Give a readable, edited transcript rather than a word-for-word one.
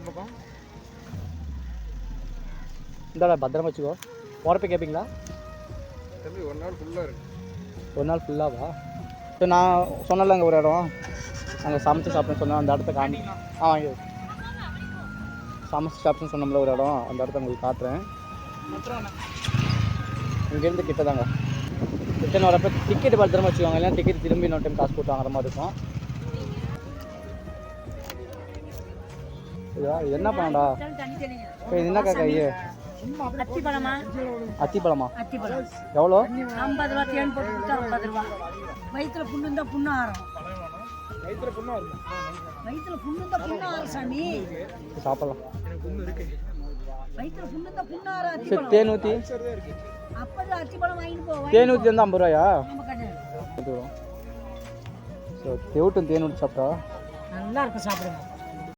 பக்கம். இந்தாடா பத்திரமா வச்சுக்கோ. போகிறப்ப கேட்பீங்களா? தம்பி ஒரு நாள் ஃபுல்லாக இருக்கு. ஒரு நாள் ஃபுல்லாவா? இப்போ நான் சொன்னல அங்கே ஒரு இடம் அங்கே சமைச்சு சாப்பிட்றேன்னு சொன்னேன். அந்த இடத்த காமி வாங்கி சமைச்சு சாப்பிட்றேன்னு சொன்னோம்ல ஒரு இடம், அந்த இடத்த உங்களுக்கு காட்டுறேன். இங்கேருந்து கிட்ட தாங்க. ரிட்டன் வரப்போ டிக்கெட் பத்திரமா வச்சுக்கோங்க, இல்லைன்னா டிக்கெட் திரும்பி இன்னொரு டைம் காசு போட்டு வாங்குற மாதிரி இருக்கும். இது என்ன பண்ணடா? இது என்ன காக்கா? ஐயே அத்திப்பழமா? அத்திப்பழமா? அத்திப்பழம் எவ்வளோ? 50 ரூபா. தேன் போட்டு கொடுத்தா 50 ரூபா. வயிற்றுல புண்ணு இருந்தால் புண்ணு ஆறும். வயிற்றுல புண்ணா இருக்கும். வயிற்றுல புண்ணு இருந்தால் புண்ணு ஆறும் சாமி. சாப்பிடலாம். வயிற்றுல புண்ணு இருந்தால் புண்ணு ஆறும். சரி அத்திப்பழம் தேன் ஊற்றி அப்போ அத்திப்பழம் வாங்கிட்டு போ. தேன் ஊற்றி வந்து 50 ரூபாயா? நம்ம கடை ஸோ தேவட்டும் தேன் ஊற்றி சாப்பிட்டா நல்லா இருக்கும். சாப்பிடுங்க.